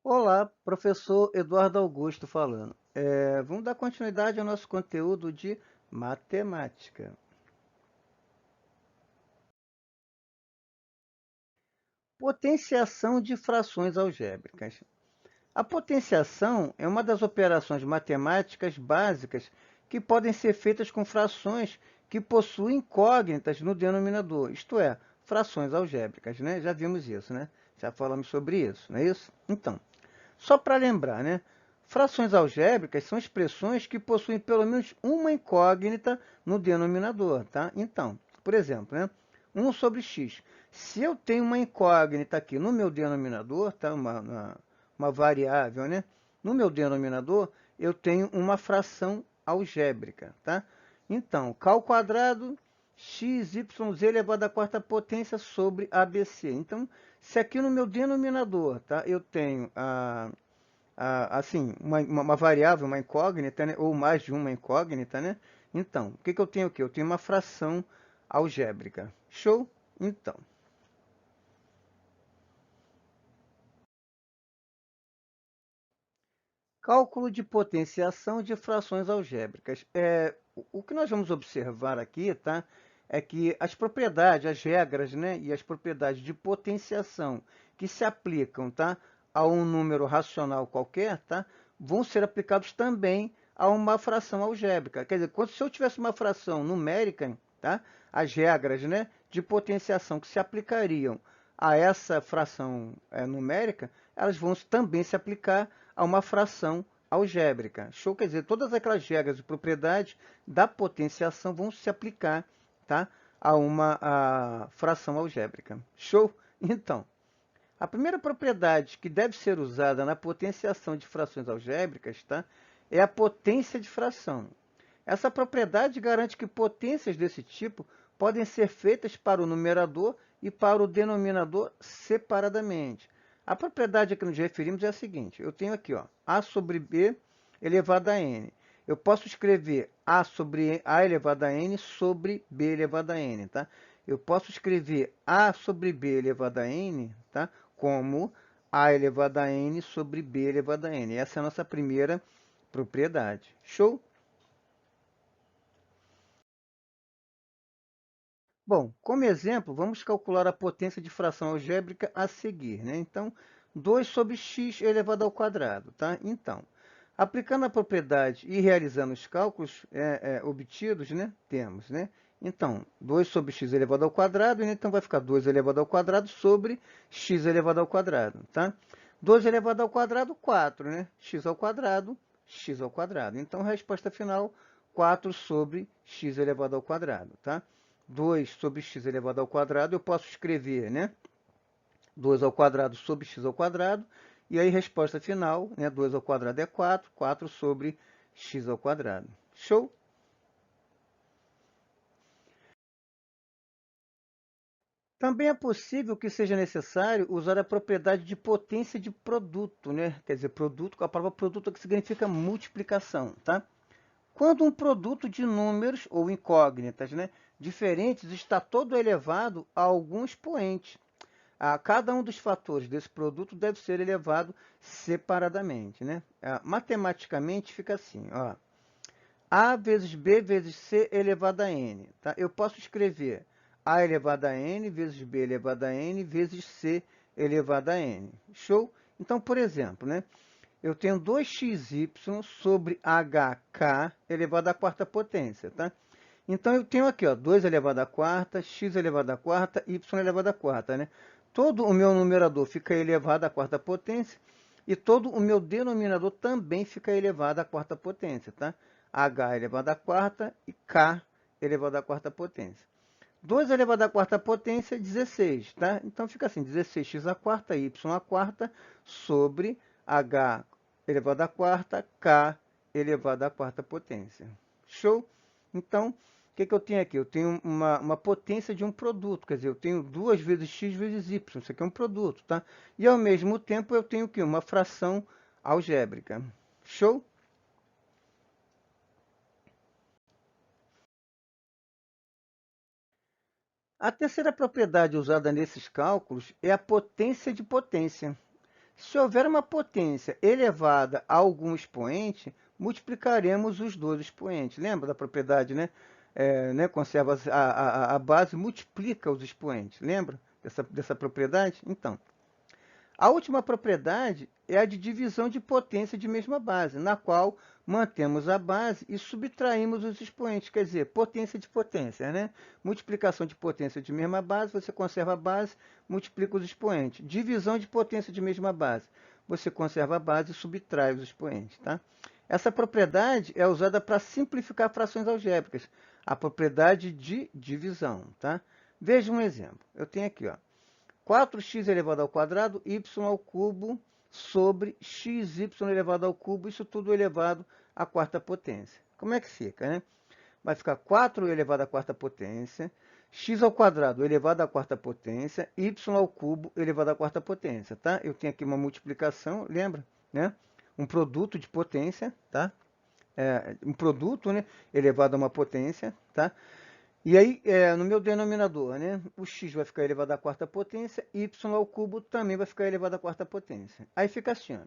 Olá, professor Eduardo Augusto falando. Vamos dar continuidade ao nosso conteúdo de matemática. Potenciação de frações algébricas. A potenciação é uma das operações matemáticas básicas que podem ser feitas com frações que possuem incógnitas no denominador, isto é, frações algébricas, né? Já vimos isso, né? Já falamos sobre isso, não é isso? Então, só para lembrar, né? Frações algébricas são expressões que possuem pelo menos uma incógnita no denominador, tá? Então, por exemplo, né? 1 sobre x. Se eu tenho uma incógnita aqui no meu denominador, tá? Uma variável, né? No meu denominador, eu tenho uma fração algébrica, tá? Então, cal quadrado x, y, z elevado à quarta potência sobre ABC. Então, se aqui no meu denominador, tá, eu tenho assim, uma variável, uma incógnita, né, ou mais de uma incógnita, né? Então, o que, que eu tenho aqui? Eu tenho uma fração algébrica. Show? Então, cálculo de potenciação de frações algébricas. O que nós vamos observar aqui, tá? É que as propriedades, as regras, né? E as propriedades de potenciação que se aplicam, tá? A um número racional qualquer, tá? Vão ser aplicados também a uma fração algébrica. Quer dizer, se eu tivesse uma fração numérica, tá? As regras, né? De potenciação que se aplicariam a essa fração numérica, elas vão também se aplicar a uma fração algébrica. Show? Quer dizer, todas aquelas regras de propriedade da potenciação vão se aplicar, tá, a uma fração algébrica. Show? Então, a primeira propriedade que deve ser usada na potenciação de frações algébricas, tá, é a potência de fração. Essa propriedade garante que potências desse tipo podem ser feitas para o numerador e para o denominador separadamente. A propriedade a que nos referimos é a seguinte: eu tenho aqui, ó, a sobre b elevado a n. Eu posso escrever a sobre a elevado a n sobre b elevado a n, tá? Eu posso escrever a sobre b elevado a n, tá? Como a elevado a n sobre b elevado a n. Essa é a nossa primeira propriedade. Show? Bom, como exemplo, vamos calcular a potência de fração algébrica a seguir, né? Então, 2 sobre x elevado ao quadrado, tá? Então, aplicando a propriedade e realizando os cálculos obtidos, né? Temos, né? Então, 2 sobre x elevado ao quadrado, né? Então vai ficar 2 elevado ao quadrado sobre x elevado ao quadrado, tá? 2 elevado ao quadrado, 4, né? X ao quadrado, x ao quadrado. Então, a resposta final, 4 sobre x elevado ao quadrado, tá? 2 sobre x elevado ao quadrado, eu posso escrever, né? 2 ao quadrado sobre x ao quadrado, e aí resposta final, né? 2 ao quadrado é 4, 4 sobre x ao quadrado. Show? Também é possível que seja necessário usar a propriedade de potência de produto, né? Quer dizer, produto, a palavra produto que significa multiplicação, tá? Quando um produto de números ou incógnitas, né, diferentes está todo elevado a algum expoente. Cada um dos fatores desse produto deve ser elevado separadamente, né? Matematicamente fica assim, ó. A vezes B vezes C elevado a N. Tá? Eu posso escrever A elevado a N vezes B elevado a N vezes C elevado a N. Show? Então, por exemplo, né? Eu tenho 2xy sobre hk elevado à quarta potência, tá? Então, eu tenho aqui, ó, 2 elevado à quarta, x elevado à quarta, y elevado à quarta, né? Todo o meu numerador fica elevado à quarta potência e todo o meu denominador também fica elevado à quarta potência, tá? H elevado à quarta e K elevado à quarta potência. 2 elevado à quarta potência, 16, tá? Então fica assim, 16x à quarta, y à quarta, sobre h elevado à quarta, k elevado à quarta potência. Show? Então, o que, que eu tenho aqui? Eu tenho uma potência de um produto, quer dizer, eu tenho 2 vezes x vezes y, isso aqui é um produto, tá? E ao mesmo tempo eu tenho o quê? Uma fração algébrica. Show? A terceira propriedade usada nesses cálculos é a potência de potência. Se houver uma potência elevada a algum expoente, multiplicaremos os dois expoentes. Lembra da propriedade, né? Conserva a base, multiplica os expoentes. Lembra dessa propriedade? Então, a última propriedade é a de divisão de potência de mesma base, na qual mantemos a base e subtraímos os expoentes, quer dizer, potência de potência, né? Multiplicação de potência de mesma base, você conserva a base, multiplica os expoentes. Divisão de potência de mesma base, você conserva a base e subtrai os expoentes, tá? Essa propriedade é usada para simplificar frações algébricas, a propriedade de divisão, tá? Veja um exemplo. Eu tenho aqui, ó, 4x elevado ao quadrado, y ao cubo, sobre xy elevado ao cubo, isso tudo elevado à quarta potência. Como é que fica, né? Vai ficar 4 elevado à quarta potência, x ao quadrado elevado à quarta potência, y ao cubo elevado à quarta potência, tá? Eu tenho aqui uma multiplicação, lembra, né? Um produto de potência, tá? Um produto, né, elevado a uma potência, tá? E aí, no meu denominador, né, o x vai ficar elevado à quarta potência, y ao cubo também vai ficar elevado à quarta potência. Aí fica assim, ó,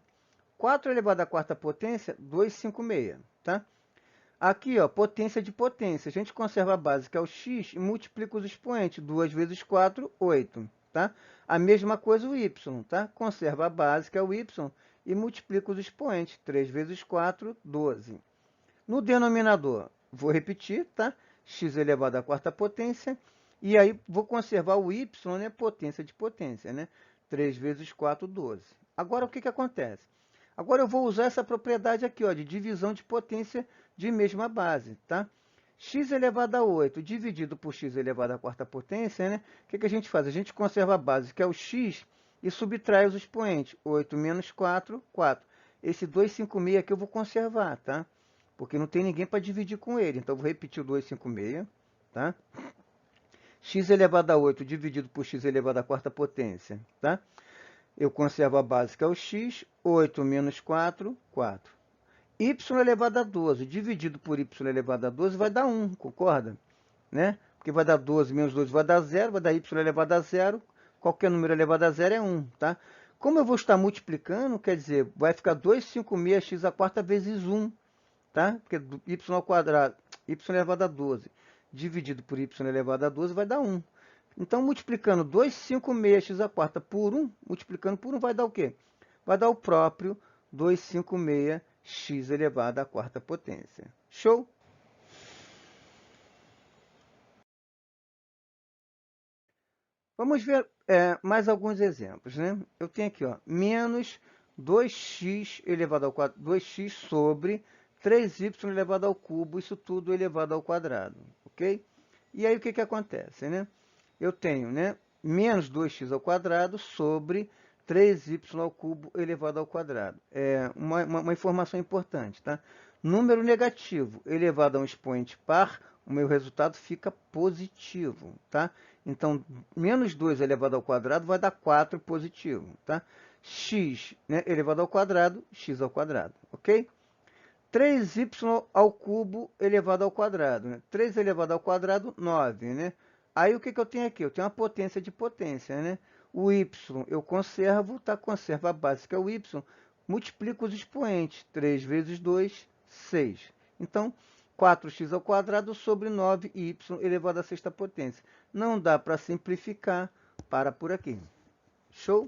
4 elevado à quarta potência, 256, tá? Aqui, ó, potência de potência. A gente conserva a base, que é o x, e multiplica os expoentes. 2 vezes 4, 8, tá? A mesma coisa o y, tá? Conserva a base, que é o y, e multiplica os expoentes. 3 vezes 4, 12. No denominador, vou repetir, tá? X elevado à quarta potência. E aí, vou conservar o y, né? Potência de potência, né? 3 vezes 4, 12. Agora, o que acontece? Agora, eu vou usar essa propriedade aqui, ó, de divisão de potência de mesma base, tá? X elevado a 8 dividido por x elevado à quarta potência, né? O que a gente faz? A gente conserva a base, que é o x, e subtrai os expoentes. 8 menos 4, 4. Esse 256 aqui eu vou conservar, tá? Porque não tem ninguém para dividir com ele. Então, eu vou repetir o 256, tá? X elevado a 8 dividido por x elevado à quarta potência, tá? Eu conservo a base, que é o x, 8 menos 4, 4. Y elevado a 12 dividido por y elevado a 12 vai dar 1, concorda? Né? Porque vai dar 12 menos 12 vai dar 0, vai dar y elevado a 0, qualquer número elevado a 0 é 1, tá? Como eu vou estar multiplicando, quer dizer, vai ficar 256x a quarta vezes 1, tá? Porque y ao quadrado, y elevado a 12, dividido por y elevado a 12 vai dar 1. Então, multiplicando 256x a quarta por 1, multiplicando por 1 vai dar o quê? Vai dar o próprio 256x elevado à quarta potência. Show? Vamos ver mais alguns exemplos, né? Eu tenho aqui, ó, menos 2x elevado ao quadrado, 2x sobre 3y elevado ao cubo, isso tudo elevado ao quadrado, ok? E aí o que acontece, né? Eu tenho, né, menos 2x ao quadrado sobre 3y ao cubo elevado ao quadrado. É uma informação importante, tá? Número negativo elevado a um expoente par, o meu resultado fica positivo, tá? Então, menos 2 elevado ao quadrado vai dar 4 positivo, tá? X, né, elevado ao quadrado, x ao quadrado, ok? 3y ao cubo elevado ao quadrado, né? 3 elevado ao quadrado, 9, né? Aí, o que eu tenho aqui? Eu tenho uma potência de potência, né? O y eu conservo, tá? Conservo a base, que é o y, multiplico os expoentes. 3 vezes 2, 6. Então, 4x ao quadrado sobre 9y elevado à sexta potência. Não dá para simplificar, para por aqui. Show?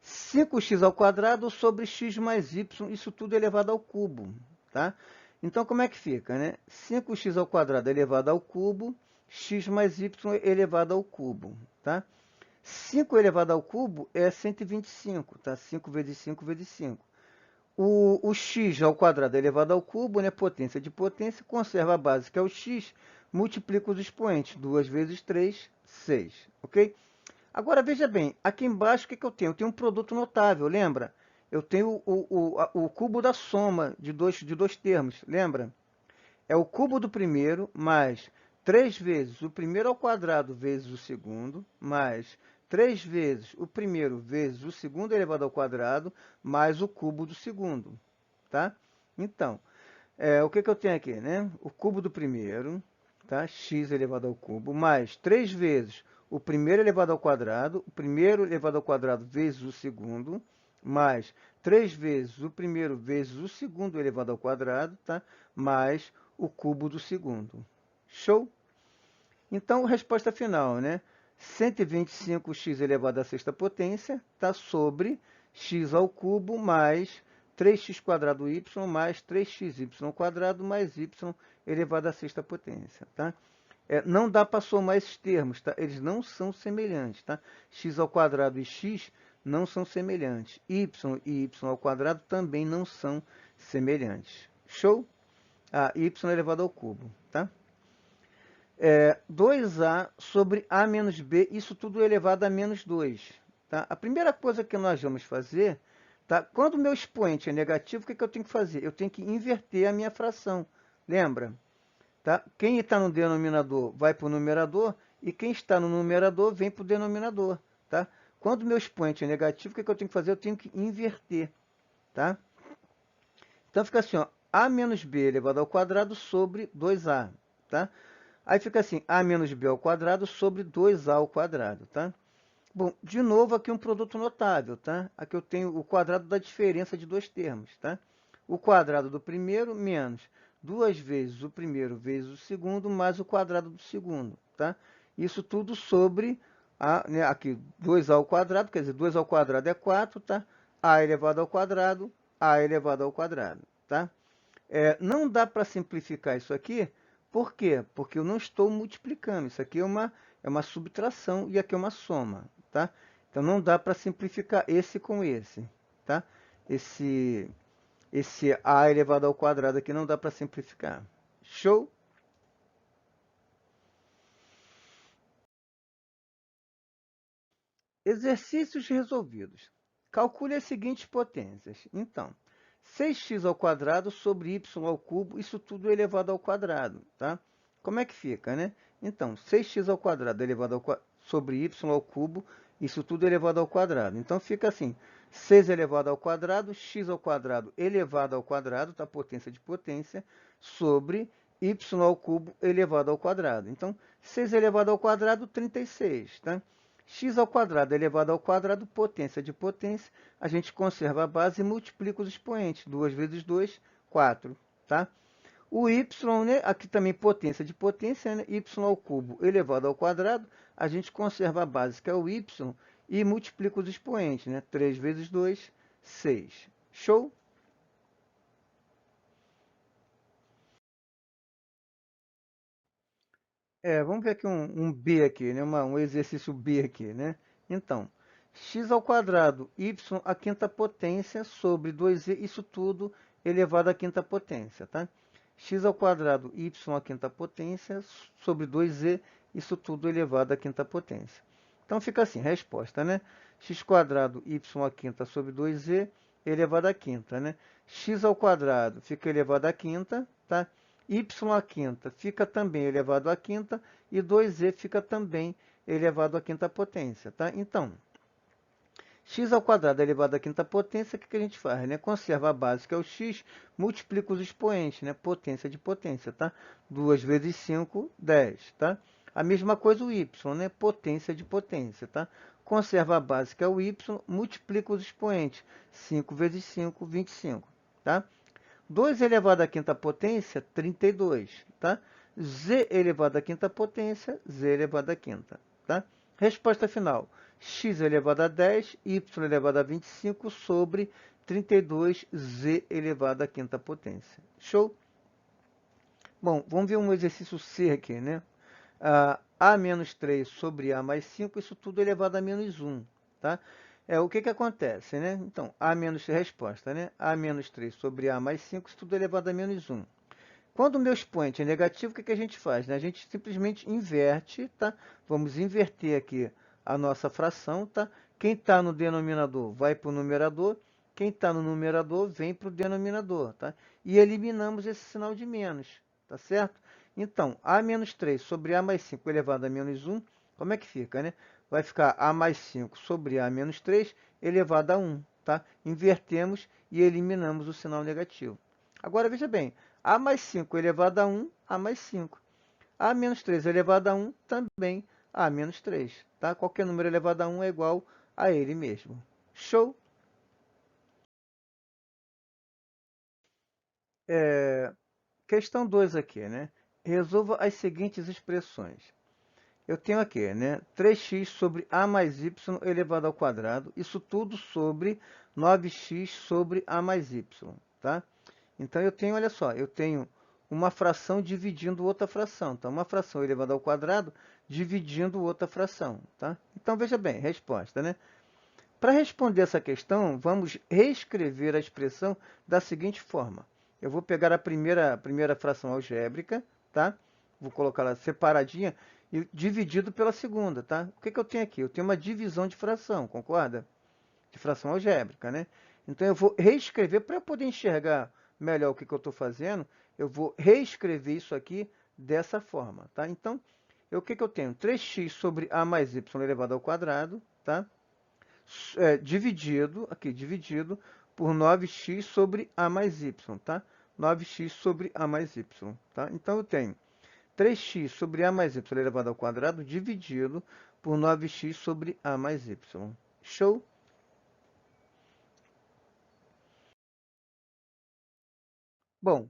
5x ao quadrado sobre x mais y, isso tudo elevado ao cubo, tá? Então, como é que fica, né? 5x ao quadrado elevado ao cubo, x mais y elevado ao cubo, tá? 5 elevado ao cubo é 125, tá? 5 vezes 5 vezes 5. O x ao quadrado elevado ao cubo, né? Potência de potência, conserva a base, que é o x, multiplica os expoentes. 2 vezes 3, 6, ok? Agora, veja bem, aqui embaixo o que eu tenho? Eu tenho um produto notável, lembra? Eu tenho o cubo da soma de dois termos, lembra? É o cubo do primeiro mais 3 vezes o primeiro ao quadrado vezes o segundo, mais 3 vezes o primeiro vezes o segundo elevado ao quadrado, mais o cubo do segundo, tá? Então, o que eu tenho aqui, né? O cubo do primeiro, tá? X elevado ao cubo, mais 3 vezes o primeiro elevado ao quadrado, o primeiro elevado ao quadrado vezes o segundo, mais 3 vezes o primeiro vezes o segundo elevado ao quadrado, tá? Mais o cubo do segundo. Show? Então, resposta final, né? 125x elevado à sexta potência está sobre x ao cubo mais 3x quadrado y mais 3xy quadrado mais y elevado à sexta potência, tá? Não dá para somar esses termos, tá? Eles não são semelhantes, tá? X ao quadrado e x não são semelhantes. Y e y ao quadrado também não são semelhantes. Show? Y elevado ao cubo, tá? 2a sobre a menos b, isso tudo elevado a menos 2. Tá? A primeira coisa que nós vamos fazer, tá? Quando o meu expoente é negativo, o que eu tenho que fazer? Eu tenho que inverter a minha fração. Lembra? Tá? Quem está no denominador vai para o numerador e quem está no numerador vem para o denominador. Tá? Quando o meu expoente é negativo, o que eu tenho que fazer? Eu tenho que inverter. Tá? Então fica assim, ó, a menos b elevado ao quadrado sobre 2a. Tá? Aí fica assim, a menos b ao quadrado sobre 2a ao quadrado, tá? Bom, de novo aqui um produto notável, tá? Aqui eu tenho o quadrado da diferença de dois termos, tá? O quadrado do primeiro menos 2 vezes o primeiro vezes o segundo mais o quadrado do segundo, tá? Isso tudo sobre, aqui 2a ao quadrado, quer dizer, 2 ao quadrado é 4, tá? A elevado ao quadrado, a elevado ao quadrado, tá? Não dá para simplificar isso aqui, por quê? Porque eu não estou multiplicando. Isso aqui é uma subtração e aqui é uma soma, tá? Então, não dá para simplificar esse com esse, tá? Esse a elevado ao quadrado aqui não dá para simplificar. Show? Exercícios resolvidos. Calcule as seguintes potências. Então, 6x ao quadrado sobre y ao cubo, isso tudo elevado ao quadrado, tá? Como é que fica, né? Então, 6x ao quadrado elevado sobre y ao cubo, isso tudo elevado ao quadrado. Então, fica assim, 6 elevado ao quadrado, x ao quadrado elevado ao quadrado, tá? Potência de potência, sobre y ao cubo elevado ao quadrado. Então, 6 elevado ao quadrado, 36, tá? X ao quadrado elevado ao quadrado, potência de potência, a gente conserva a base e multiplica os expoentes. 2 vezes 2, 4, tá? O y, né, aqui também potência de potência, né, y ao cubo elevado ao quadrado, a gente conserva a base, que é o y, e multiplica os expoentes, né? 3 vezes 2, 6. Show? Vamos ver aqui um B aqui, né? Um exercício B aqui, né? Então, x ao quadrado, y à quinta potência sobre 2z, isso tudo elevado à quinta potência, tá? X ao quadrado, y à quinta potência sobre 2z, isso tudo elevado à quinta potência. Então, fica assim, resposta, né? X quadrado, y à quinta sobre 2z, elevado à quinta, né? X ao quadrado fica elevado à quinta, tá? Y à quinta fica também elevado à quinta e 2z fica também elevado à quinta potência, tá? Então, x ao quadrado elevado à quinta potência, o que a gente faz, né? Conserva a base, que é o x, multiplica os expoentes, né? Potência de potência, tá? 2 vezes 5, 10, tá? A mesma coisa o y, né? Potência de potência, tá? Conserva a base, que é o y, multiplica os expoentes. 5 vezes 5, 25, tá? 2 elevado à quinta potência, 32, tá? Z elevado à quinta potência, Z elevado à quinta, tá? Resposta final, x elevado a 10, y elevado a 25 sobre 32, Z elevado à quinta potência. Show? Bom, vamos ver um exercício C aqui, né? A menos 3 sobre A mais 5, isso tudo elevado a menos 1, tá? O que acontece, né? Então, A menos resposta, né? A menos 3 sobre A mais 5, isso tudo elevado a menos 1. Quando o meu expoente é negativo, o que a gente faz, né? A gente simplesmente inverte, tá? Vamos inverter aqui a nossa fração, tá? Quem está no denominador vai para o numerador, quem está no numerador vem para o denominador, tá? E eliminamos esse sinal de menos, tá certo? Então, A menos 3 sobre A mais 5 elevado a menos 1, como é que fica, né? Vai ficar A mais 5 sobre A menos 3 elevado a 1, tá? Invertemos e eliminamos o sinal negativo. Agora, veja bem, A mais 5 elevado a 1, A mais 5. A menos 3 elevado a 1, também a menos 3. Tá? Qualquer número elevado a 1 é igual a ele mesmo. Show? Questão 2 aqui, né? Resolva as seguintes expressões. Eu tenho aqui, né? 3x sobre a mais y elevado ao quadrado. Isso tudo sobre 9x sobre a mais y, tá? Então, eu tenho, olha só, eu tenho uma fração dividindo outra fração. Então, uma fração elevada ao quadrado dividindo outra fração, tá? Então, veja bem, resposta, né? Para responder essa questão, vamos reescrever a expressão da seguinte forma. Eu vou pegar a primeira fração algébrica, tá? Vou colocá-la separadinha e dividido pela segunda, tá? O que que eu tenho aqui? Eu tenho uma divisão de fração, concorda? De fração algébrica, né? Então, eu vou reescrever, para eu poder enxergar melhor o que que eu estou fazendo, eu vou reescrever isso aqui dessa forma, tá? Então, o que que eu tenho? 3x sobre a mais y elevado ao quadrado, tá? Dividido por 9x sobre a mais y, tá? 9x sobre a mais y, tá? Então, eu tenho 3x sobre a mais y elevado ao quadrado dividido por 9x sobre a mais y. Show? Bom,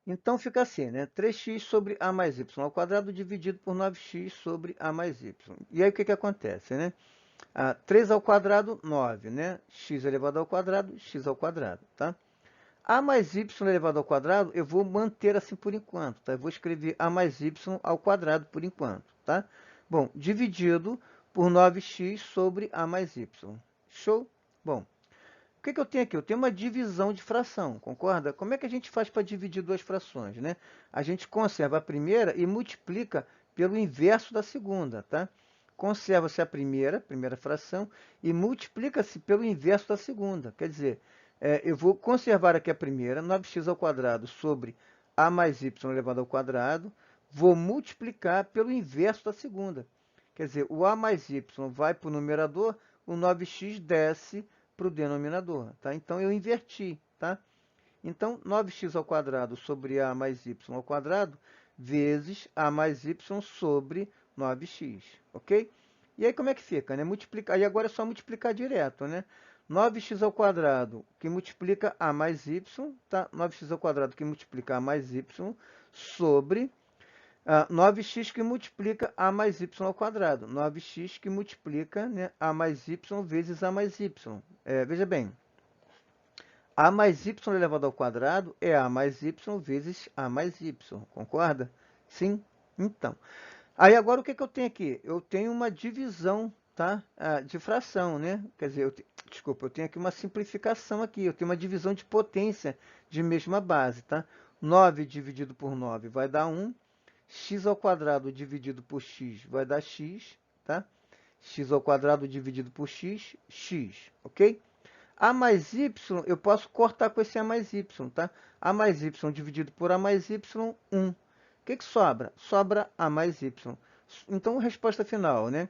então fica assim, né? 3x sobre a mais y ao quadrado dividido por 9x sobre a mais y. E aí, o que que acontece, né? 3 ao quadrado, 9, né? X elevado ao quadrado, x ao quadrado, tá? A mais y elevado ao quadrado, eu vou manter assim por enquanto, tá? Eu vou escrever a mais y ao quadrado por enquanto, tá? Bom, dividido por 9x sobre a mais y. Show? Bom, o que que eu tenho aqui? Eu tenho uma divisão de fração, concorda? Como é que a gente faz para dividir duas frações, né? A gente conserva a primeira e multiplica pelo inverso da segunda, tá? Conserva-se a primeira fração, e multiplica-se pelo inverso da segunda. Quer dizer, eu vou conservar aqui a primeira, 9x ao quadrado sobre a mais y elevado ao quadrado, vou multiplicar pelo inverso da segunda. Quer dizer, o a mais y vai para o numerador, o 9x desce para o denominador, tá? Então, eu inverti, tá? Então, 9x ao quadrado sobre a mais y ao quadrado vezes a mais y sobre 9x, ok? E aí, como é que fica, né? Multiplicar, aí agora é só multiplicar direto, né? 9x ao quadrado que multiplica a mais y, tá? 9x ao quadrado que multiplica a mais y sobre 9x que multiplica a mais y ao quadrado. 9x que multiplica, né, a mais y vezes a mais y. Veja bem, a mais y elevado ao quadrado é a mais y vezes a mais y. Concorda? Sim? Então. Aí agora o que que eu tenho aqui? Eu tenho uma divisão, tá? De fração, né? Quer dizer, desculpa, eu tenho aqui uma simplificação aqui. Eu tenho uma divisão de potência de mesma base, tá? 9 dividido por 9 vai dar 1. X ao quadrado dividido por x vai dar x, tá? X ao quadrado dividido por x, x, ok? A mais y, eu posso cortar com esse a mais y, tá? A mais y dividido por a mais y, 1. O que que sobra? Sobra a mais y. Então, resposta final, né?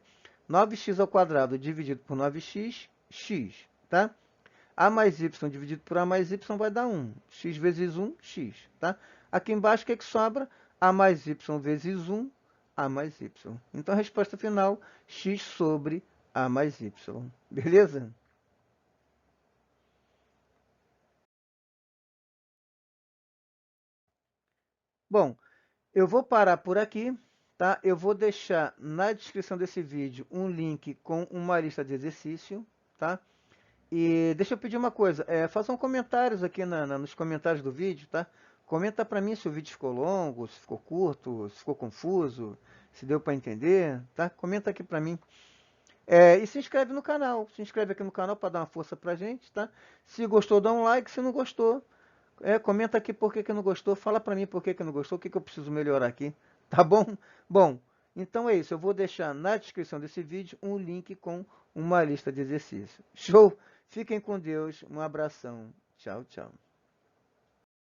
9x ao quadrado dividido por 9x, x, tá? A mais y dividido por a mais y vai dar 1. X vezes 1, x, tá? Aqui embaixo, o que que sobra? A mais y vezes 1, a mais y. Então, a resposta final, x sobre a mais y. Beleza? Bom, eu vou parar por aqui, tá? Eu vou deixar na descrição desse vídeo um link com uma lista de exercício, tá? E deixa eu pedir uma coisa, façam comentários aqui nos comentários do vídeo, tá? Comenta para mim se o vídeo ficou longo, se ficou curto, se ficou confuso, se deu para entender, tá? Comenta aqui para mim. E se inscreve no canal, se inscreve aqui no canal para dar uma força pra gente, tá? Se gostou, dá um like, se não gostou, comenta aqui por que que não gostou, fala para mim por que que não gostou, o que que eu preciso melhorar aqui, tá bom? Bom, então é isso, eu vou deixar na descrição desse vídeo um link com uma lista de exercícios. Show? Fiquem com Deus, um abração, tchau, tchau.